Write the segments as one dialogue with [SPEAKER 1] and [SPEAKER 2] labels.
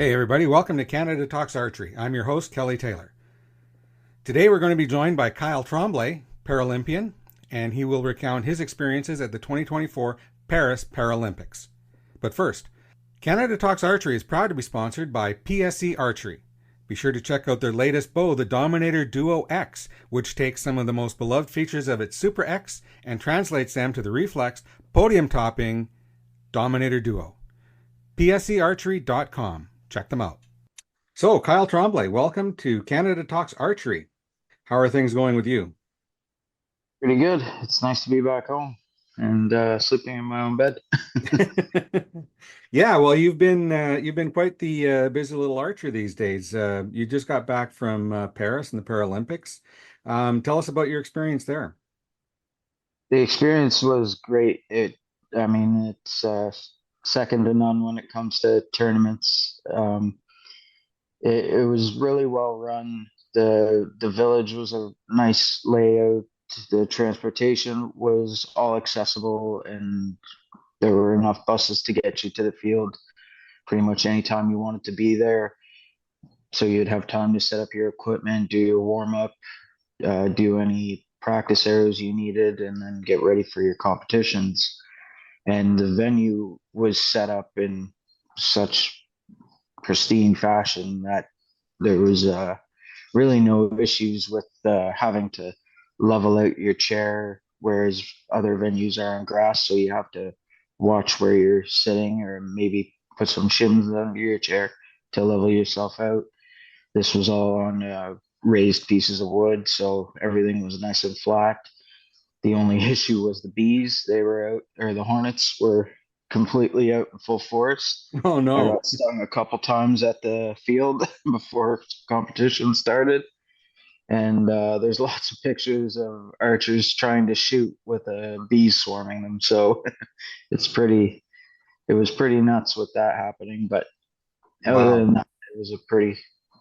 [SPEAKER 1] Hey everybody, welcome to Canada Talks Archery. I'm your host, Kelly Taylor. Today we're going to be joined by Kyle Tremblay, Paralympian, and he will recount his experiences at the 2024 Paris Paralympics. But first, Canada Talks Archery is proud to be sponsored by PSE Archery. Be sure to check out their latest bow, the Dominator Duo X, which takes some of the most beloved features of its Super X and translates them to the reflex, podium topping Dominator Duo. PSEArchery.com. Check them out. So, Kyle Tremblay, welcome to Canada Talks Archery. How are things going with you?
[SPEAKER 2] Pretty good. It's nice to be back home and sleeping in my own bed.
[SPEAKER 1] Yeah, well, you've been quite the busy little archer these days. You just got back from Paris and the Paralympics. Tell us about your experience there.
[SPEAKER 2] The experience was great. It's second to none when it comes to tournaments. It was really well run. The village was a nice layout. The transportation was all accessible, and there were enough buses to get you to the field pretty much anytime you wanted to be there. So you'd have time to set up your equipment, do your warm up, do any practice areas you needed, and then get ready for your competitions. And the venue was set up in such pristine fashion that there was really no issues with having to level out your chair, whereas other venues are on grass, so you have to watch where you're sitting or maybe put some shims under your chair to level yourself out. This was all on raised pieces of wood, so everything was nice and flat. The only issue was the bees. They were out, or the hornets were completely out in full force.
[SPEAKER 1] Oh
[SPEAKER 2] I
[SPEAKER 1] no.
[SPEAKER 2] got stung a couple times at the field before competition started. And there's lots of pictures of archers trying to shoot with bees swarming them. So it's pretty, it was pretty nuts with that happening. But other
[SPEAKER 1] Wow.
[SPEAKER 2] than that, it was a pretty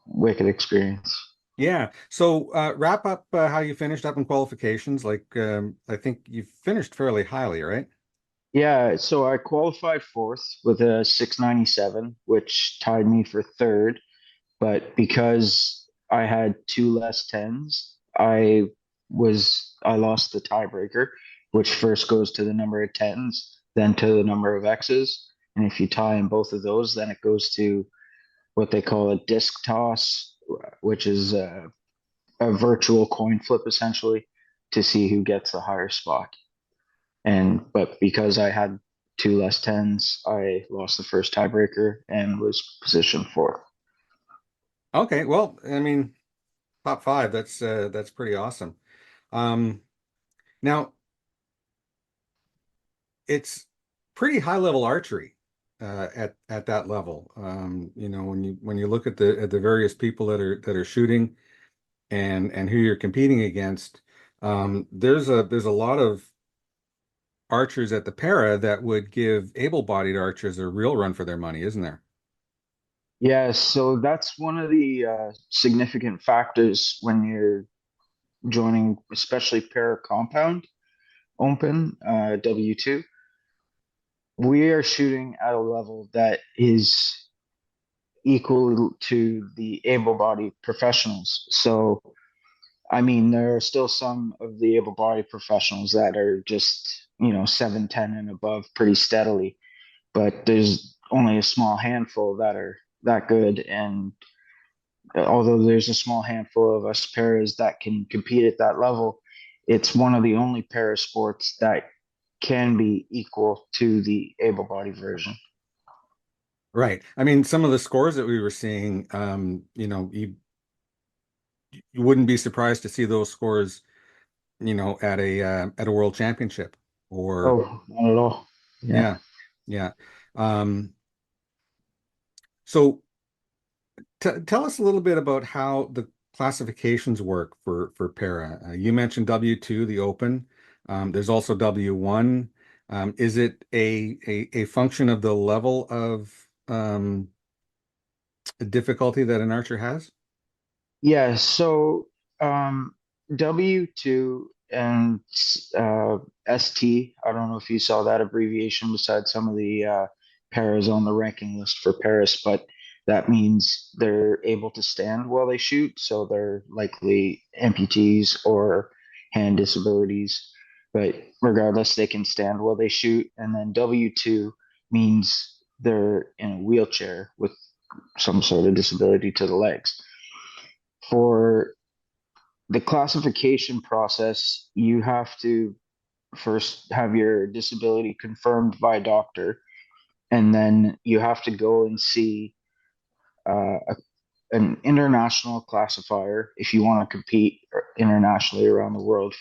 [SPEAKER 2] wicked experience.
[SPEAKER 1] Yeah. So, wrap up how you finished up in qualifications. I think you finished fairly highly, right?
[SPEAKER 2] Yeah, so I qualified fourth with a 697, which tied me for third. But because I had two less tens, I lost the tiebreaker, which first goes to the number of tens, then to the number of X's. And if you tie in both of those, then it goes to what they call a disc toss, which is a virtual coin flip essentially to see who gets the higher spot. But because I had two less tens, I lost the first tiebreaker and was positioned fourth.
[SPEAKER 1] Okay. Well, I mean, top five. That's pretty awesome. Um, Now it's pretty high level archery at that level. When you look at the various people that are shooting and who you're competing against, there's a lot of archers at the para that would give able-bodied archers a real run for their money, isn't there?
[SPEAKER 2] Yeah, so that's one of the significant factors when you're joining, especially para compound open W2. We are shooting at a level that is equal to the able-bodied professionals. So, I mean, there are still some of the able-bodied professionals that are just, 710 and above pretty steadily, but there's only a small handful that are that good. And although there's a small handful of us paras that can compete at that level, it's one of the only para sports that can be equal to the able-bodied version.
[SPEAKER 1] Right. I mean, some of the scores that we were seeing, you wouldn't be surprised to see those scores, at a world championship or
[SPEAKER 2] Oh, not at all. Yeah.
[SPEAKER 1] yeah, yeah. Um, so t tell us a little bit about how the classifications work for para. You mentioned W2, the open. There's also W1. Is it a function of the level of difficulty that an archer has?
[SPEAKER 2] Yeah. So um, W2 and ST, I don't know if you saw that abbreviation beside some of the paras on the ranking list for Paris, but that means they're able to stand while they shoot, so they're likely amputees or hand disabilities. But regardless, they can stand while they shoot. And then W2 means they're in a wheelchair with some sort of disability to the legs. For the classification process, you have to first have your disability confirmed by a doctor, and then you have to go and see an international classifier if you want to compete internationally around the world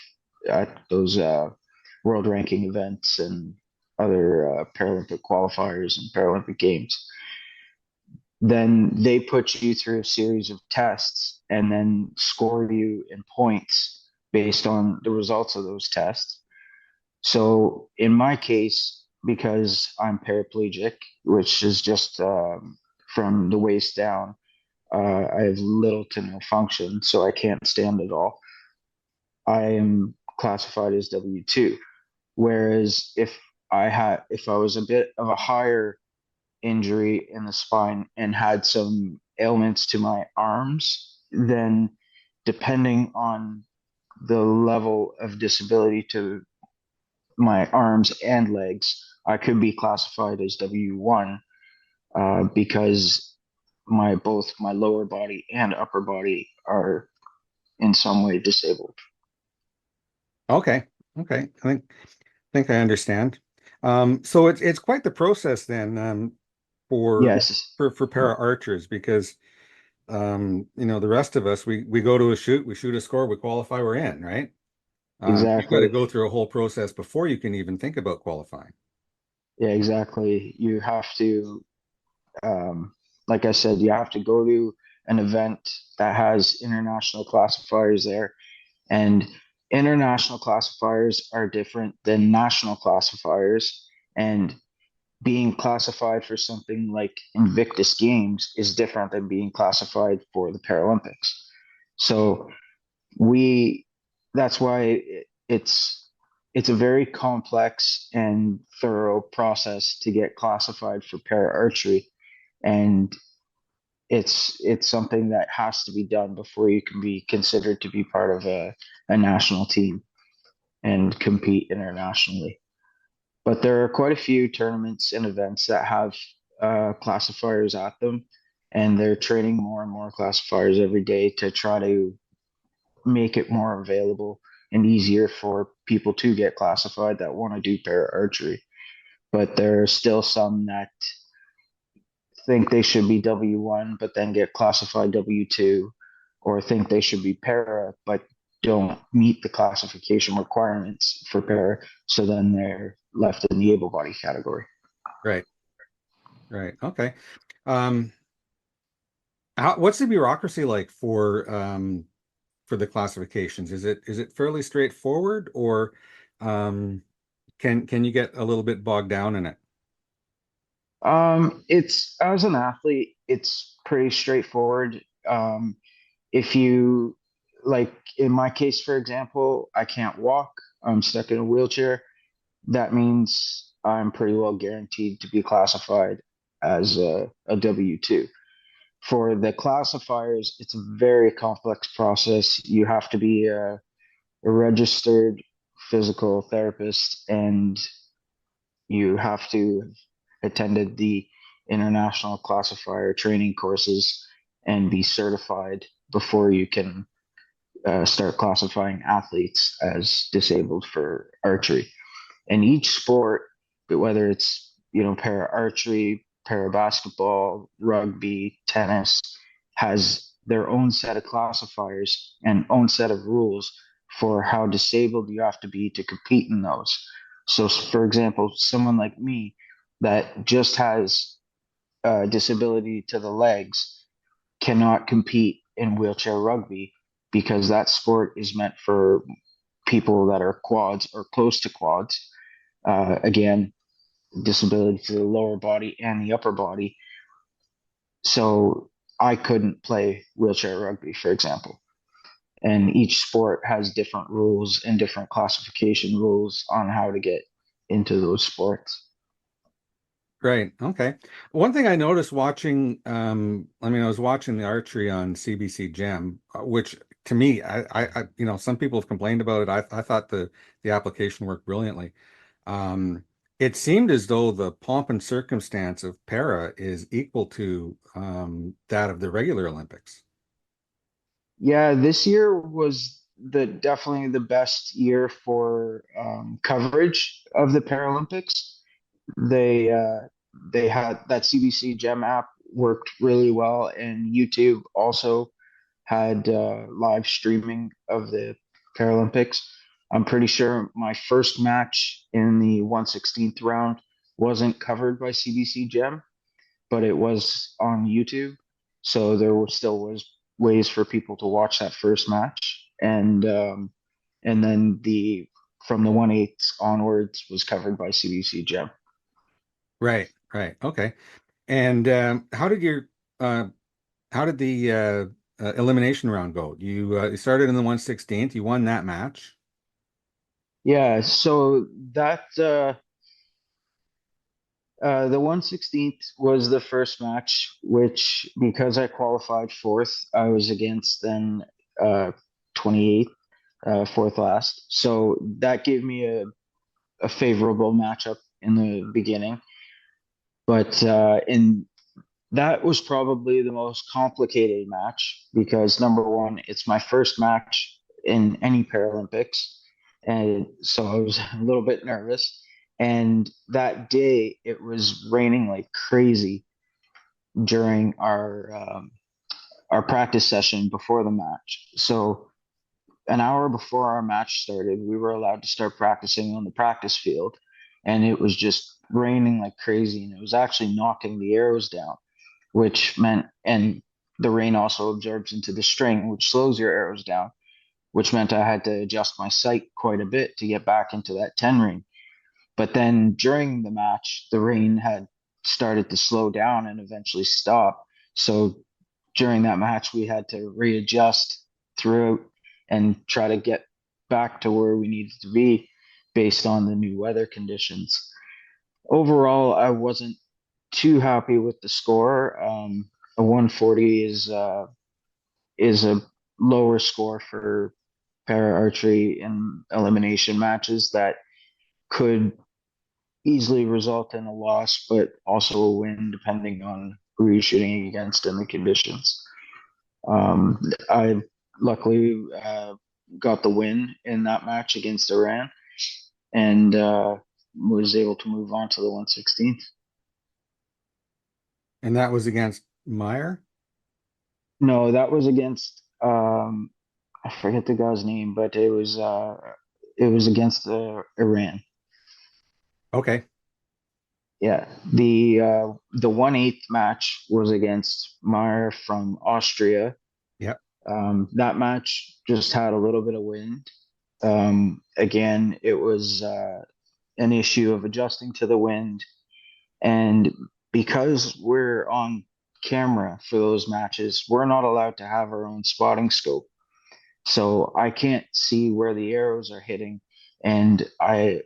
[SPEAKER 2] at those world ranking events and other Paralympic qualifiers and Paralympic Games. Then they put you through a series of tests and then score you in points based on the results of those tests. So in my case, because I'm paraplegic, which is just from the waist down, I have little to no function, so I can't stand at all. I am classified as W2. Whereas if I was a bit of a higher injury in the spine and had some ailments to my arms, then depending on the level of disability to my arms and legs, I could be classified as W1 because both my lower body and upper body are in some way disabled.
[SPEAKER 1] Okay. Okay. I think I understand. So it's quite the process then, for
[SPEAKER 2] Yes,
[SPEAKER 1] for para archers, because the rest of us, we go to a shoot, we shoot a score, we qualify, we're in, right? You got to
[SPEAKER 2] exactly.
[SPEAKER 1] go through a whole process before you can even think about qualifying.
[SPEAKER 2] Yeah, exactly. You have to, like I said, you have to go to an event that has international classifiers there. And international classifiers are different than national classifiers. And being classified for something like Invictus Games is different than being classified for the Paralympics. So we that's why it's a very complex and thorough process to get classified for para archery, and it's something that has to be done before you can be considered to be part of a national team and compete internationally. But there are quite a few tournaments and events that have classifiers at them, and they're training more and more classifiers every day to try to make it more available and easier for people to get classified that want to do para archery. But there are still some that think they should be W1, but then get classified W2, or think they should be para, but don't meet the classification requirements for para. So then they're left in the able body category.
[SPEAKER 1] Right. Right. Okay. Um, what's the bureaucracy like for the classifications? Is it fairly straightforward, or can you get a little bit bogged down in it?
[SPEAKER 2] It's as an athlete, it's pretty straightforward. If you like, in my case, for example, I can't walk. I'm stuck in a wheelchair. That means I'm pretty well guaranteed to be classified as a W2. For the classifiers, it's a very complex process. You have to be a registered physical therapist, and you have to have attended the international classifier training courses and be certified before you can start classifying athletes as disabled for archery. And each sport, whether it's para archery, para basketball, rugby, tennis, has their own set of classifiers and own set of rules for how disabled you have to be to compete in those. So, for example, someone like me that just has a disability to the legs cannot compete in wheelchair rugby because that sport is meant for people that are quads or close to quads. Again, disability to the lower body and the upper body. So I couldn't play wheelchair rugby, for example. And each sport has different rules and different classification rules on how to get into those sports.
[SPEAKER 1] Right. Okay. One thing I noticed watching, I was watching the archery on CBC Gem, which to me, some people have complained about it. I thought the application worked brilliantly. Um, it seemed as though the pomp and circumstance of para is equal to that of the regular Olympics.
[SPEAKER 2] Yeah, this year was definitely the best year for coverage of the Paralympics. They uh, they had that CBC Gem app worked really well, and YouTube also had live streaming of the Paralympics. I'm pretty sure my first match in the 1/16th round wasn't covered by CBC Gem, but it was on YouTube. So still was ways for people to watch that first match, and then the from the 1/8 onwards was covered by CBC Gem.
[SPEAKER 1] Right. Right. Okay. And uh, how did the elimination round go? You started in the 1/16th. You won that match.
[SPEAKER 2] Yeah, so the 1/16th was the first match, which because I qualified fourth, I was against then 28th, fourth last. So that gave me a favorable matchup in the beginning. But in that was probably the most complicated match because number one, it's my first match in any Paralympics. And so I was a little bit nervous. And that day it was raining like crazy during our practice session before the match. So an hour before our match started, we were allowed to start practicing on the practice field. And it was just raining like crazy. And it was actually knocking the arrows down, which meant, and the rain also absorbs into the string, which slows your arrows down, which meant I had to adjust my sight quite a bit to get back into that 10 ring. But then during the match, the rain had started to slow down and eventually stop. So during that match, we had to readjust throughout and try to get back to where we needed to be based on the new weather conditions. Overall, I wasn't too happy with the score. A 140 is a lower score for para archery in elimination matches that could easily result in a loss, but also a win depending on who you're shooting against and the conditions. I luckily got the win in that match against Iran and was able to move on to the 1/16th.
[SPEAKER 1] And that was against Meyer.
[SPEAKER 2] No, that was against I forget the guy's name, but it was against Iran.
[SPEAKER 1] Okay.
[SPEAKER 2] Yeah, the 1/8 match was against Meyer from Austria.
[SPEAKER 1] Yep.
[SPEAKER 2] That match just had a little bit of wind. Again, it was an issue of adjusting to the wind, and because we're on camera for those matches, we're not allowed to have our own spotting scope. So I can't see where the arrows are hitting, and I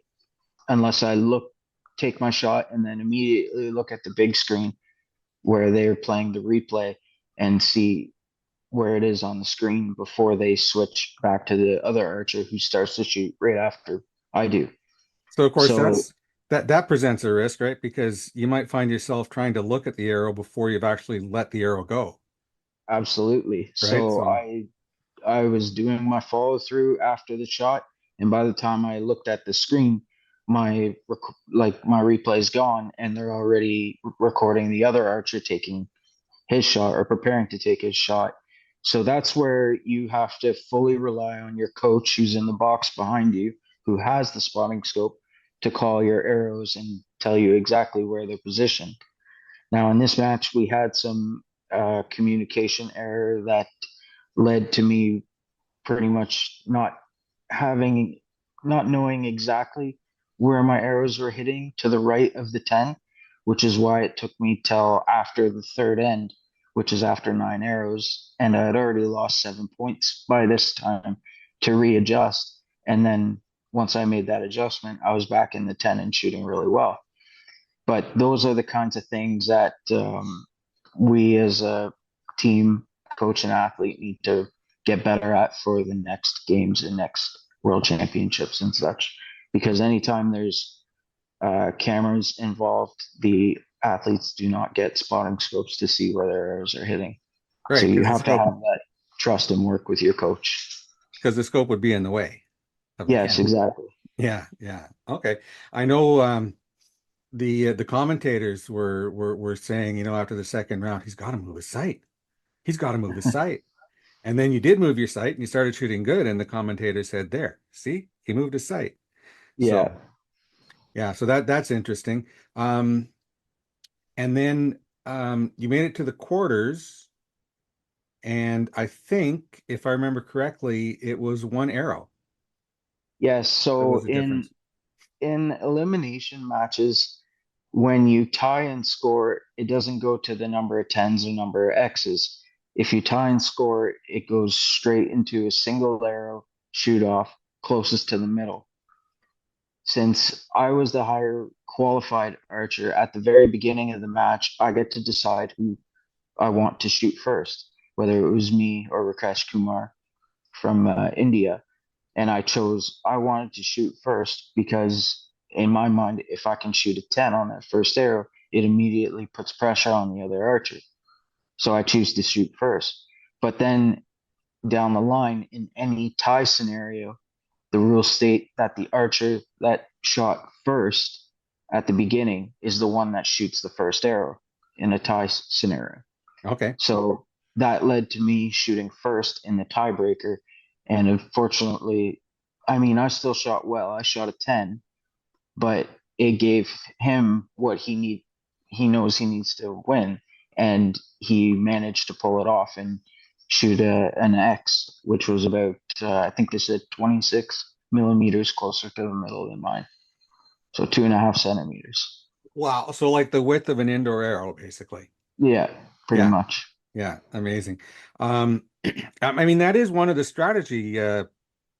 [SPEAKER 2] unless I take my shot, and then immediately look at the big screen where they're playing the replay and see where it is on the screen before they switch back to the other archer who starts to shoot right after I do.
[SPEAKER 1] So of course
[SPEAKER 2] So
[SPEAKER 1] that presents a risk, right? Because you might find yourself trying to look at the arrow before you've actually let the arrow go,
[SPEAKER 2] absolutely.
[SPEAKER 1] right?
[SPEAKER 2] So
[SPEAKER 1] So
[SPEAKER 2] I was doing my follow through after the shot, and by the time I looked at the screen, my replay's gone, and they're already recording the other archer taking his shot or preparing to take his shot. So that's where you have to fully rely on your coach who's in the box behind you, who has the spotting scope to call your arrows and tell you exactly where they're positioned. Now, in this match, we had some communication error that led to me pretty much having, not knowing exactly where my arrows were hitting to the right of the 10, which is why it took me till after the third end, which is after 9 arrows. And I had already lost 7 points by this time to readjust. And then once I made that adjustment, I was back in the 10 and shooting really well. But those are the kinds of things that we as a team, coach, and athlete need to get better at for the next games and next world championships and such. Because anytime there's cameras involved, the athletes do not get spotting scopes to see where their arrows are hitting. So
[SPEAKER 1] Right,
[SPEAKER 2] you
[SPEAKER 1] because the
[SPEAKER 2] have to
[SPEAKER 1] scope
[SPEAKER 2] have that trust and work with your coach.
[SPEAKER 1] because the scope would be in the way of the
[SPEAKER 2] Yes,
[SPEAKER 1] camera.
[SPEAKER 2] exactly.
[SPEAKER 1] Yeah, yeah. Okay. I know the commentators were saying, after the second round, he's got to move his sight. He's got to move his sight. And then you did move your sight and you started shooting good, and the commentator said, "There, see, he moved his sight."
[SPEAKER 2] Yeah.
[SPEAKER 1] So yeah, so that's interesting. Um, and then you made it to the quarters, and I think, if I remember correctly, it was one arrow.
[SPEAKER 2] Yes.
[SPEAKER 1] That was
[SPEAKER 2] So
[SPEAKER 1] the
[SPEAKER 2] in
[SPEAKER 1] difference.
[SPEAKER 2] elimination matches, when you tie and score, it doesn't go to the number of tens or number of X's. If you tie and score, it goes straight into a single arrow shoot off closest to the middle. Since I was the higher qualified archer at the very beginning of the match, I get to decide who I want to shoot first, whether it was me or Rakesh Kumar from India. And I wanted to shoot first because, in my mind, if I can shoot a 10 on that first arrow, it immediately puts pressure on the other archer. So I choose to shoot first. But then down the line, in any tie scenario, the rules state that the archer that shot first at the beginning is the one that shoots the first arrow in a tie scenario.
[SPEAKER 1] Okay.
[SPEAKER 2] So that led to me shooting first in the tiebreaker. And unfortunately, I mean, I still shot well. I shot a 10, but it gave him what he knows he needs to win. And he managed to pull it off and shoot an X, which was about, I think they said 26 millimeters closer to the middle than mine. So 2.5 centimeters.
[SPEAKER 1] Wow. So like the width of an indoor arrow, basically.
[SPEAKER 2] Yeah, pretty
[SPEAKER 1] Yeah.
[SPEAKER 2] much.
[SPEAKER 1] Yeah. Amazing. Um, I mean, that is one of the strategy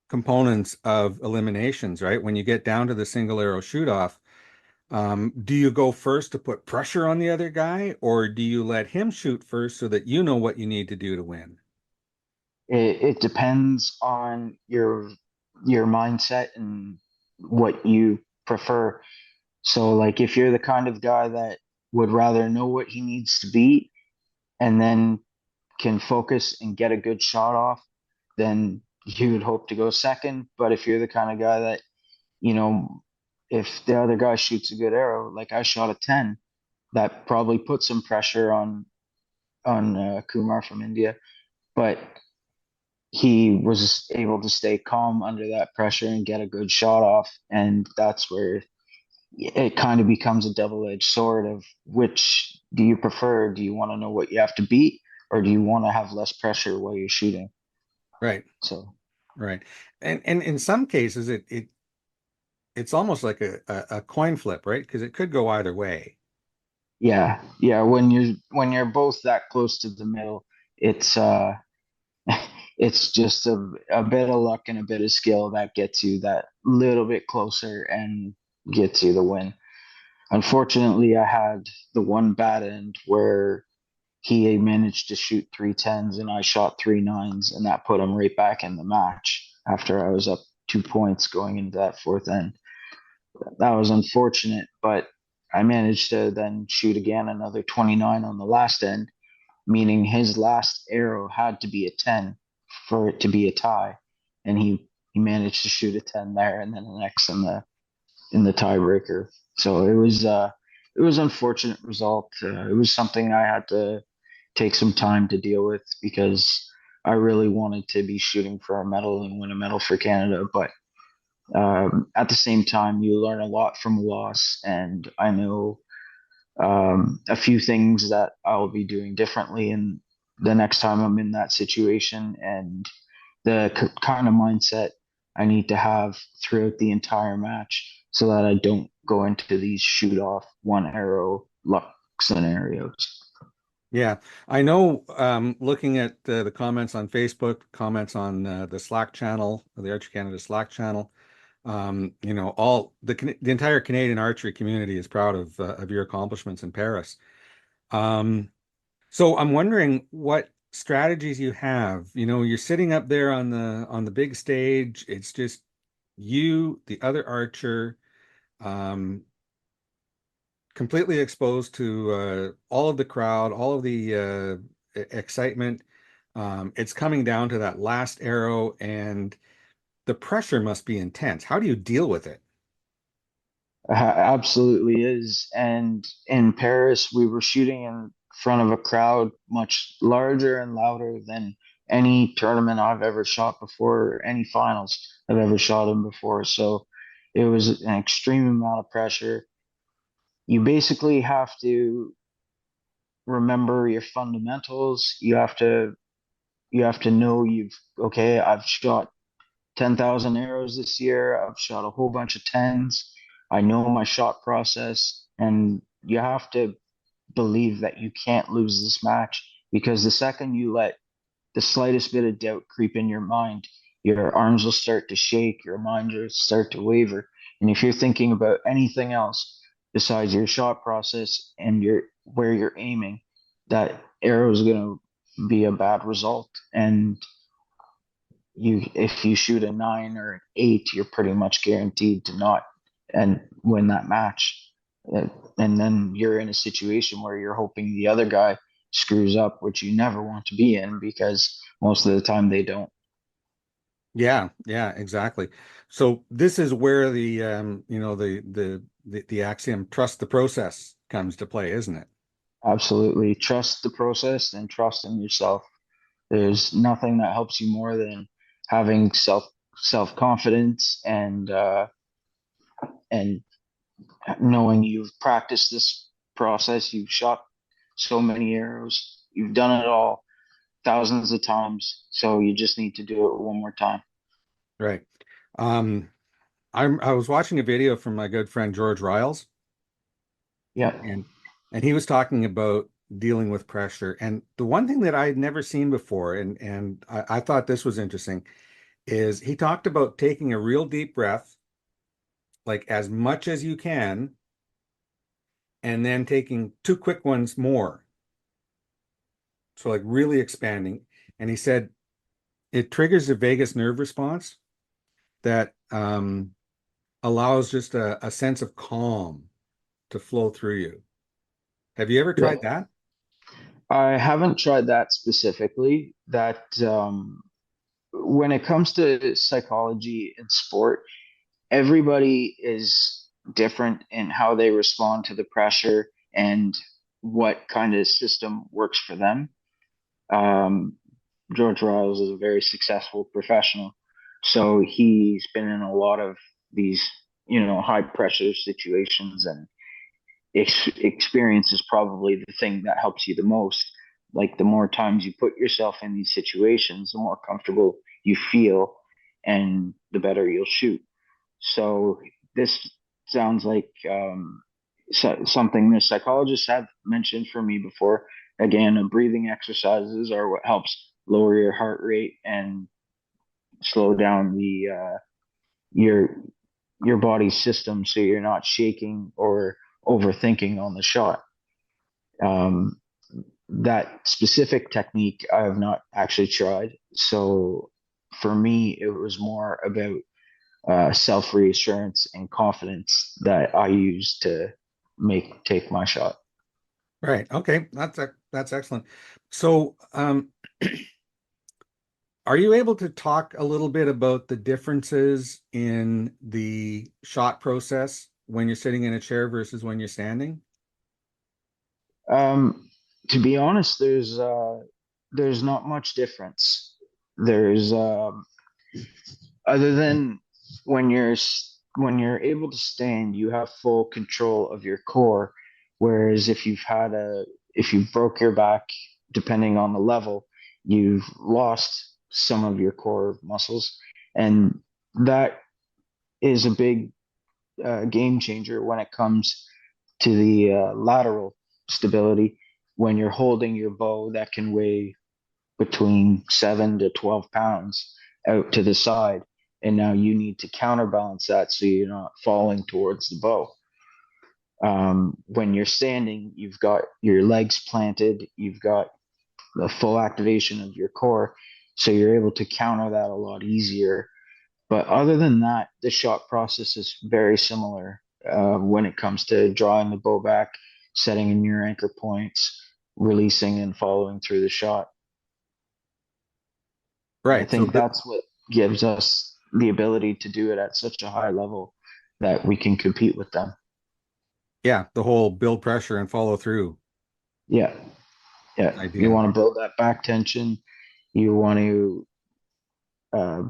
[SPEAKER 1] components of eliminations, right? When you get down to the single arrow shoot off, do you go first to put pressure on the other guy, or do you let him shoot first so that you know what you need to do to win?
[SPEAKER 2] It depends on your mindset and what you prefer. So like if you're the kind of guy that would rather know what he needs to beat and then can focus and get a good shot off, then you would hope to go second. But if you're the kind of guy that, you know, if the other guy shoots a good arrow, like I shot a 10, that probably puts some pressure on Kumar from India. But he was able to stay calm under that pressure and get a good shot off. And that's where it kind of becomes a double-edged sword of which do you prefer? Do you want to know what you have to beat, or do you want to have less pressure while you're shooting?
[SPEAKER 1] Right,
[SPEAKER 2] So
[SPEAKER 1] right. And in some cases it's almost like a coin flip, right? Because it could go either way.
[SPEAKER 2] yeah, yeah. When you're both that close to the middle, it's it's just a bit of luck and a bit of skill that gets you that little bit closer and gets you the win. Unfortunately, I had the one bad end where he managed to shoot 3 10s and I shot 3 9s, and that put him right back in the match after I was up 2 points going into that fourth end. That was unfortunate, but I managed to then shoot again another 29 on the last end, meaning his last arrow had to be a 10 for it to be a tie. And he managed to shoot a 10 there and then an X in the tiebreaker. So it was unfortunate result. It was something I had to take some time to deal with because I really wanted to be shooting for a medal and win a medal for Canada. But at the same time, you learn a lot from a loss, and I know a few things that I'll be doing differently in the next time I'm in that situation, and the kind of mindset I need to have throughout the entire match so that I don't go into these shoot off one arrow luck scenarios.
[SPEAKER 1] Yeah, I know. Looking at the comments on Facebook, comments on the Slack channel, the Archer Canada Slack channel, All the entire Canadian archery community is proud of your accomplishments in Paris. Um, so I'm wondering what strategies you have. You're sitting up there on the big stage. It's just you, the other archer, um, completely exposed to all of the crowd, all of the excitement. It's coming down to that last arrow, and the pressure must be intense. How do you deal with it?
[SPEAKER 2] Absolutely is. And in Paris, we were shooting in front of a crowd much larger and louder than any tournament I've ever shot before, or any finals I've ever shot in before. So it was an extreme amount of pressure. You basically have to remember your fundamentals. You have to know okay, I've shot 10,000 arrows this year. I've shot a whole bunch of tens. I know my shot process, and you have to believe that you can't lose this match, because the second you let the slightest bit of doubt creep in your mind, your arms will start to shake, your mind will start to waver. And if you're thinking about anything else besides your shot process and where you're aiming, that arrow is going to be a bad result. And if you shoot a 9 or an 8, you're pretty much guaranteed to not and win that match. And then you're in a situation where you're hoping the other guy screws up, which you never want to be in, because most of the time they don't.
[SPEAKER 1] Yeah, yeah, exactly. So this is where the axiom trust the process comes to play, isn't it?
[SPEAKER 2] Absolutely. Trust the process and trust in yourself. There's nothing that helps you more than having self confidence, and knowing you've practiced this process. You've shot so many arrows. You've done it all thousands of times. So you just need to do it one more time.
[SPEAKER 1] Right. Um, I was watching a video from my good friend George Riles,
[SPEAKER 2] Yeah.
[SPEAKER 1] and he was talking about dealing with pressure. And the one thing that I had never seen before, and I thought this was interesting, is he talked about taking a real deep breath, like as much as you can, and then taking two quick ones more. So like really expanding. And he said it triggers the vagus nerve response that allows just a sense of calm to flow through you. Have you ever
[SPEAKER 2] Yeah.
[SPEAKER 1] tried that?
[SPEAKER 2] I haven't tried that specifically. That when it comes to psychology in sport, everybody is different in how they respond to the pressure and what kind of system works for them. Um, George Riles is a very successful professional, so he's been in a lot of these, high pressure situations, and experience is probably the thing that helps you the most. Like, the more times you put yourself in these situations, the more comfortable you feel, and the better you'll shoot. So this sounds like something the psychologists have mentioned for me before. Again, breathing exercises are what helps lower your heart rate and slow down the your your body's system, so you're not shaking or overthinking on the shot. Um, that specific technique I have not actually tried. So for me, it was more about self reassurance and confidence that I use to take my shot.
[SPEAKER 1] Right. Okay. That's excellent. So, are you able to talk a little bit about the differences in the shot process when you're sitting in a chair versus when you're standing?
[SPEAKER 2] Um, to be honest, there's not much difference. There's other than when you're able to stand, you have full control of your core. Whereas if you broke your back, depending on the level, you've lost some of your core muscles, and that is a big game changer when it comes to the lateral stability. When you're holding your bow that can weigh between 7 to 12 pounds out to the side, and now you need to counterbalance that so you're not falling towards the bow. When you're standing, you've got your legs planted, you've got the full activation of your core, so you're able to counter that a lot easier. But other than that, the shot process is very similar when it comes to drawing the bow back, setting in your anchor points, releasing and following through the shot. I
[SPEAKER 1] Right. So
[SPEAKER 2] think that's what gives us the ability to do it at such a high level that we can compete with them.
[SPEAKER 1] yeah, the whole build pressure and follow through
[SPEAKER 2] Yeah, yeah. You
[SPEAKER 1] idea.
[SPEAKER 2] want to build that back tension. You want to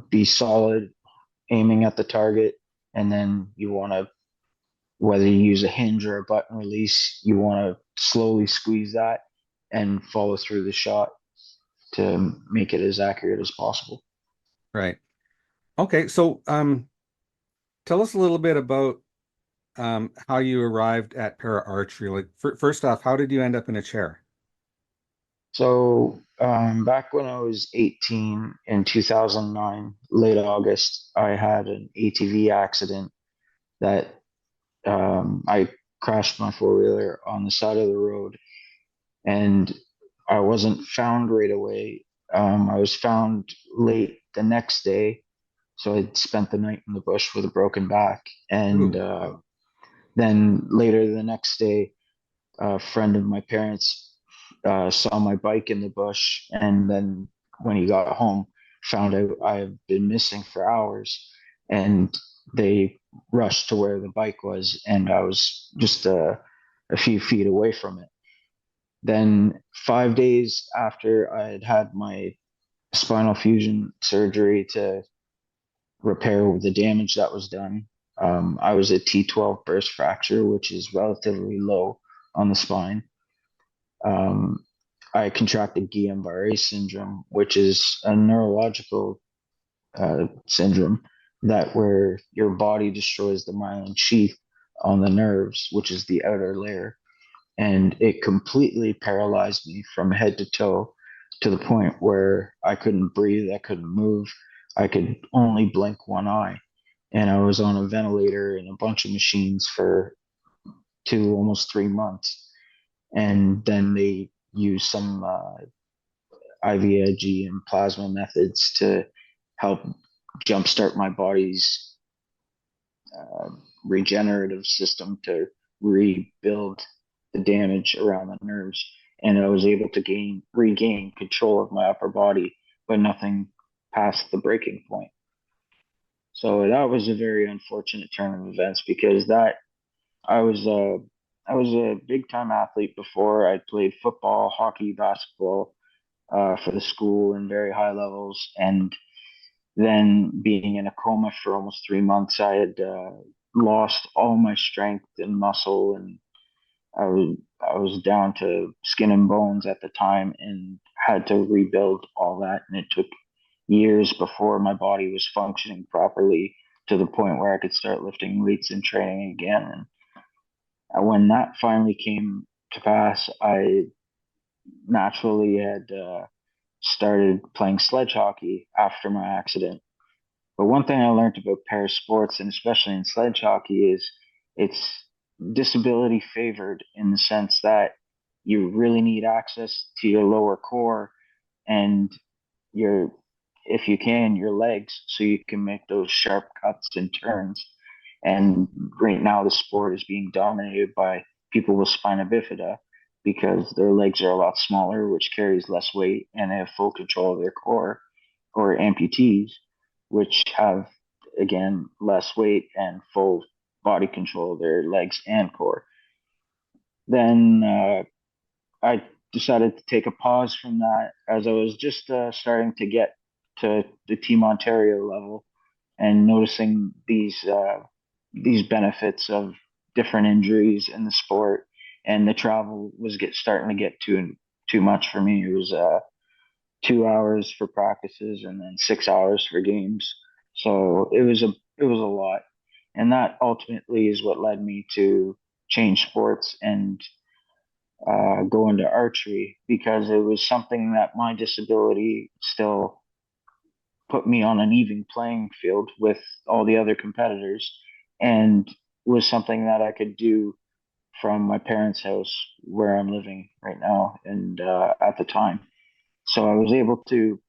[SPEAKER 2] be solid, aiming at the target, and then you want to, whether you use a hinge or a button release, you want to slowly squeeze that and follow through the shot to make it as accurate as possible.
[SPEAKER 1] Right. Okay. So tell us a little bit about how you arrived at para archery. Like first off, how did you end up in a chair?
[SPEAKER 2] So back when I was 18 in 2009, late August, I had an ATV accident that I crashed my four wheeler on the side of the road, and I wasn't found right away. I was found late the next day, so I'd spent the night in the bush with a broken back, and
[SPEAKER 1] Ooh.
[SPEAKER 2] then later the next day, a friend of my parents saw my bike in the bush, and then when he got home, found out I've been missing for hours, and they rushed to where the bike was, and I was just a few feet away from it. Then 5 days after I had had my spinal fusion surgery to repair the damage that was done, I was a T12 burst fracture, which is relatively low on the spine. Um, I contracted Guillain-Barré syndrome, which is a neurological syndrome that where your body destroys the myelin sheath on the nerves, which is the outer layer, and it completely paralyzed me from head to toe to the point where I couldn't breathe, I couldn't move, I could only blink one eye, and I was on a ventilator and a bunch of machines for 2 almost 3 months, and then they used some IVIG and plasma methods to help jumpstart my body's uh, regenerative system to rebuild the damage around the nerves. And I was able to regain control of my upper body, but nothing past the breaking point. So that was a very unfortunate turn of events because that I was a I was a big time athlete before. I played football, hockey, basketball for the school in very high levels, and then being in a coma for almost 3 months, I had lost all my strength and muscle, and I was down to skin and bones at the time, and had to rebuild all that. And it took years before my body was functioning properly to the point where I could start lifting weights and training again. And when that finally came to pass, I naturally had started playing sledge hockey after my accident. But one thing I learned about pair sports, and especially in sledge hockey, is it's disability favored in the sense that you really need access to your lower core and your, if you can, your legs, so you can make those sharp cuts and turns. And right now, the sport is being dominated by people with spina bifida because their legs are a lot smaller, which carries less weight, and they have full control of their core, or amputees, which have, again, less weight and full body control of their legs and core. Then I decided to take a pause from that as I was just starting to get to the Team Ontario level and noticing these benefits of different injuries in the sport, and the travel was starting to get too much for me. It was 2 hours for practices and then 6 hours for games, so it was a lot, and that ultimately is what led me to change sports and go into archery because it was something that my disability still put me on an even playing field with all the other competitors, and was something that I could do from my parents' house where I'm living right now and at the time. So I was able to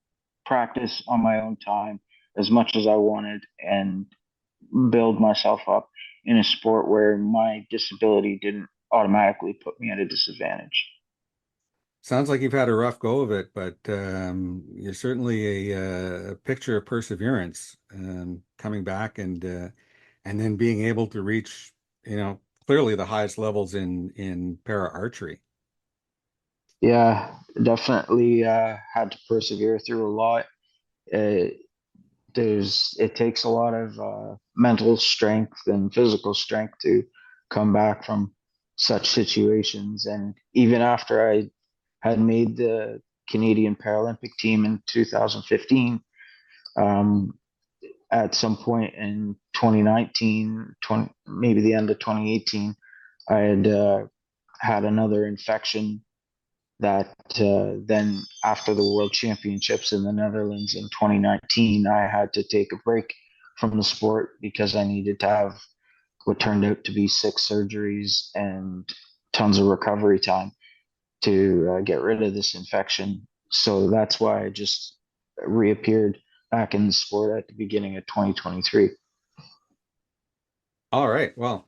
[SPEAKER 2] practice on my own time as much as I wanted and build myself up in a sport where my disability didn't automatically put me at a disadvantage.
[SPEAKER 1] Sounds like you've had a rough go of it, but you're certainly a picture of perseverance, coming back and then being able to reach, clearly the highest levels in para archery.
[SPEAKER 2] Yeah, definitely had to persevere through a lot. Uh, it takes a lot of mental strength and physical strength to come back from such situations. And even after I had made the Canadian Paralympic team in 2015, um, at some point in 2019, maybe the end of 2018, I had had another infection that then after the World Championships in the Netherlands in 2019, I had to take a break from the sport because I needed to have what turned out to be 6 surgeries and tons of recovery time to get rid of this infection. So that's why I just reappeared back in the sport at the beginning of 2023.
[SPEAKER 1] All right. Well,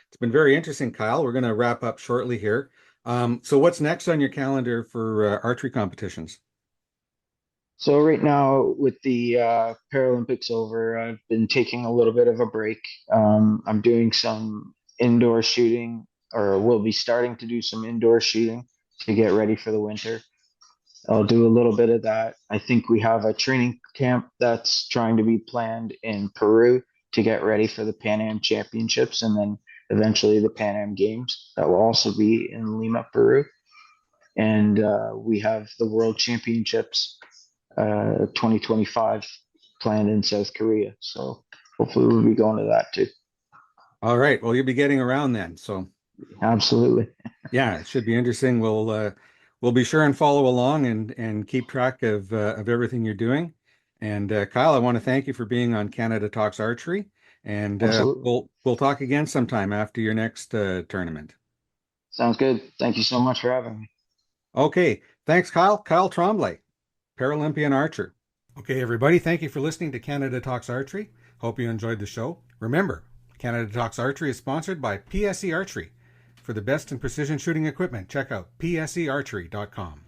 [SPEAKER 1] it's been very interesting, Kyle. We're going to wrap up shortly here. So what's next on your calendar for archery competitions?
[SPEAKER 2] So right now, with the Paralympics over, I've been taking a little bit of a break. I'm doing some indoor shooting, or will be starting to do some indoor shooting to get ready for the winter. I'll do a little bit of that. I think we have a training camp that's trying to be planned in Peru to get ready for the Pan Am Championships and then eventually the Pan Am Games that will also be in Lima, Peru. And we have the World Championships 2025 planned in South Korea. So hopefully we'll be going to that too.
[SPEAKER 1] All right. Well, you'll be getting around then. So
[SPEAKER 2] Absolutely.
[SPEAKER 1] yeah, it should be interesting. We'll be sure and follow along and keep track of everything you're doing. And Kyle, I want to thank you for being on Canada Talks Archery. And
[SPEAKER 2] Absolutely.
[SPEAKER 1] we'll talk again sometime after your next tournament.
[SPEAKER 2] Sounds good. Thank you so much for having me.
[SPEAKER 1] Okay. Thanks, Kyle. Kyle Tremblay, Paralympian archer. Okay, everybody. Thank you for listening to Canada Talks Archery. Hope you enjoyed the show. Remember, Canada Talks Archery is sponsored by PSE Archery. For the best in precision shooting equipment, check out psearchery.com.